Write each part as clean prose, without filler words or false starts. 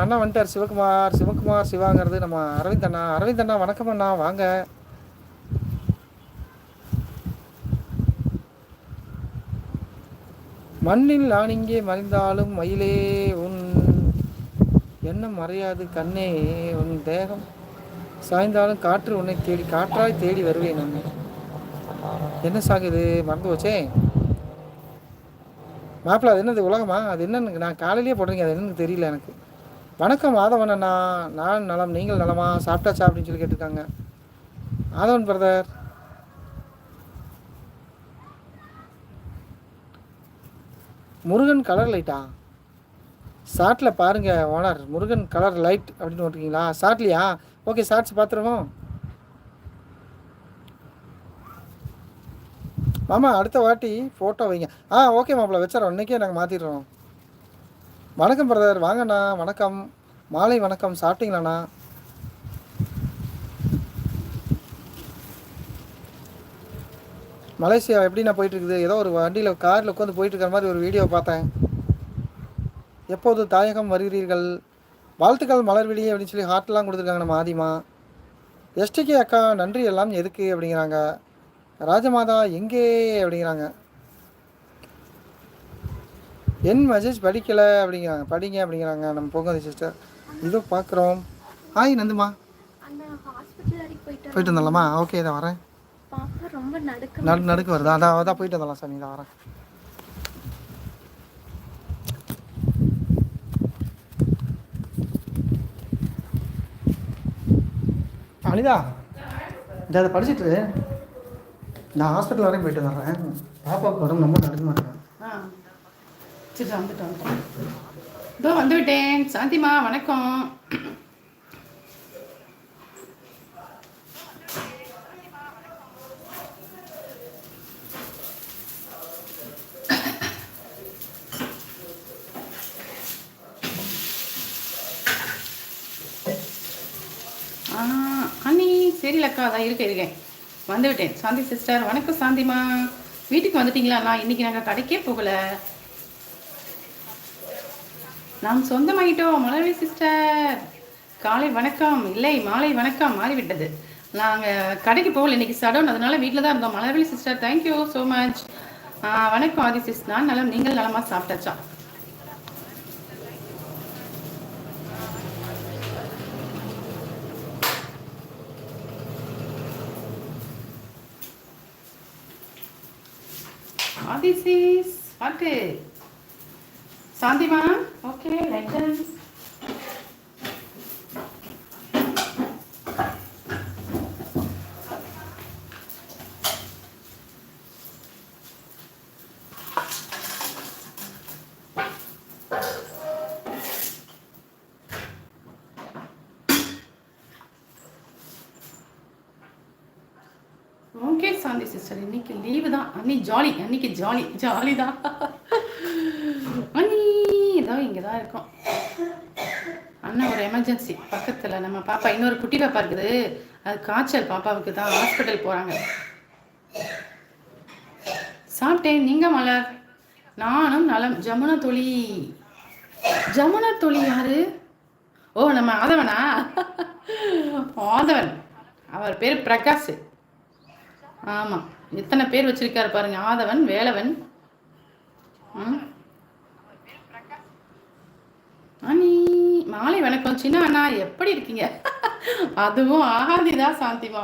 அண்ணா வந்துட்டார். சிவகுமார் சிவகுமார் சிவாங்கிறது நம்ம அரவிந்த் அண்ணா. அரவிந்த் அண்ணா வணக்கம் அண்ணா, வாங்க. மண்ணில் நான் இங்கே மறைந்தாலும் மயிலே உன் எண்ணம் மறையாது கண்ணே, உன் தேகம் சாய்ந்தாலும் காற்று உன்னை தேடி காற்றாய் தேடி வருவேன் நான். என்ன சாகுது மறந்து போச்சே மாப்பிள்ள. அது என்னது உலகமா? அது என்னன்னு நான் காலையிலேயே போடுறீங்க, அது என்னன்னு தெரியல எனக்கு. வணக்கம் மாதவன் அண்ணா, நான் நலம், நீங்கள் நலமா? சாப்பிட்டாச்சா அப்படின்னு சொல்லி கேட்டிருக்காங்க மாதவன் பிரதர். முருகன் கலர் லைட்டா? ஷார்ட்டில் பாருங்கள் ஓனர், முருகன் கலர் லைட் அப்படின்னு ஓட்டுருக்கீங்களா ஷார்ட்லையா? ஓகே, ஷார்ட்ஸ் பார்த்துருவோம் மாமா. அடுத்த வாட்டி ஃபோட்டோ வைங்க. ஓகே மாப்பிள்ள, வச்சுறோம். இன்றைக்கே நாங்கள் மாற்றிடுறோம். வணக்கம் பிரதர், வாங்கண்ணா. வணக்கம், மாலை வணக்கம். சாப்பிட்டீங்களாண்ணா? மலேசியா எப்படிண்ணா போயிட்டுருக்குது? ஏதோ ஒரு வண்டியில் காரில் உட்காந்து போயிட்டுருக்கிற மாதிரி ஒரு வீடியோ பார்த்தேன். எப்போது தாயகம் வருகிறீர்கள்? வாழ்த்துக்கள் மலர்விழி அப்படின்னு சொல்லி ஹார்ட்லாம் கொடுத்துருக்காங்க நம்ம ஆதிமா. எஸ்டிகே அக்கா நன்றி எல்லாம் எதுக்கு அப்படிங்கிறாங்க. ராஜமாதா எங்கே அப்படிங்கிறாங்க. என் மெசேஜ் படிக்கலை அப்படிங்கிறாங்க. படிங்க அப்படிங்கிறாங்க நம்ம பொங்கல் சிஸ்டர். இதோ பார்க்குறோம். ஹாய் நந்துமா, போயிட்டு வந்தாலாமா? ஓகே, இதை வரேன். நடுக்கு வருதா? அதான் போயிட்டு வந்தலாம் சார். இதை வரேன். அனிதா, இந்த அதை படிச்சுட்டு நான் ஹாஸ்பிட்டல் வரையும் போயிட்டு வர்றேன். பாப்பாவுக்கு உடம்பு ரொம்ப நடுக்க மாட்டேன். சரி, வந்துட்டேன். இதோ வந்துவிட்டேன். சாந்திமா வணக்கம். அண்ணி சரியில்லக்கா, அதான் இருக்கேன் வந்துவிட்டேன். சாந்தி சிஸ்டர் வணக்கம். சாந்திமா வீட்டுக்கு வந்துட்டீங்களா? இன்னைக்கு நாங்கள் கடைக்கே போகல, நாம் சொந்தமாயிட்டோம். மலர்வி சிஸ்டர் காலை வணக்கம். இல்லை, மாலை வணக்கம் மாறிவிட்டது. நாங்கள் கடைக்கு போகல, இன்னைக்கு சடவுன், அதனால வீட்டில் தான் இருந்தோம். மலர்வி சிஸ்டர் தேங்க்யூ ஸோ மச். வணக்கம் ஆதி சிஸ், நான் நலம், நீங்கள் நலமா? சாப்பிட்டாச்சா? This is what? Sandima? Okay, like this. Okay Shanthi sister, இன்னைக்கு லீவு தான். அன்னி ஜாலி, அன்னைக்கு ஜாலி தான். அண்ணி ஏதோ இங்கே தான் இருக்கோம். அண்ணன் ஒரு எமர்ஜென்சி பக்கத்தில், நம்ம பாப்பா இன்னொரு குட்டி பாப்பா இருக்குது, அது காய்ச்சல், பாப்பாவுக்கு தான் ஹாஸ்பிட்டல் போகிறாங்க. சாப்பிட்டேன். நீங்கள் மலர்? நானும் நலம். ஜமுனா தொழி யாரு? ஓ, நம்ம ஆதவனா? ஆதவன், அவர் பேர் பிரகாஷ். ஆமாம், எத்தனை பேர் வச்சிருக்காரு பாருங்க. ஆதவன், வேலவன். அண்ணி மாலை வணக்கம். சின்ன அண்ணா எப்படி இருக்கீங்க? அதுவும் ஆகாதிதான் சாந்திமா.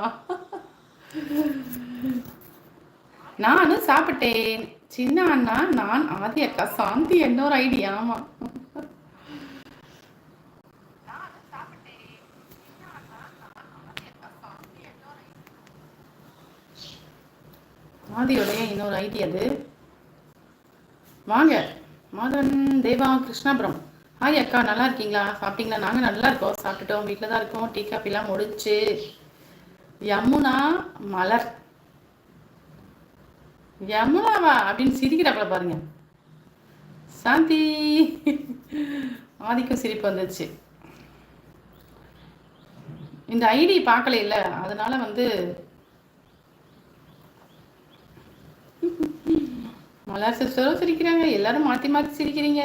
நானும் சாப்பிட்டேன். சின்ன அண்ணா, நான் ஆதி அக்கா, சாந்தி என்னோட ஐடியா. ஆமா, ஆதியோடைய இன்னொரு ஐடி அது. வாங்க மாதவன், தேவா, கிருஷ்ணாபுரம். ஹாய் அக்கா, நல்லா இருக்கீங்களா? சாப்பிட்டீங்களா? நாங்கள் நல்லா இருக்கோம், சாப்பிட்டுட்டோம், வீட்டில் தான் இருக்கோம். டீ காஃபிலாம் முடிச்சு. யமுனா மலர். யமுனாவா அப்படின்னு சிரிக்கிறாப்புல பாருங்க. சாந்தி ஆதிக்கும் சிரிப்பு வந்துச்சு. இந்த ஐடி பார்க்கல இல்லை, அதனால மலர் சிஸ்டரும் சிரிக்கிறாங்க. எல்லாரும் மாற்றி மாற்றி சிரிக்கிறீங்க.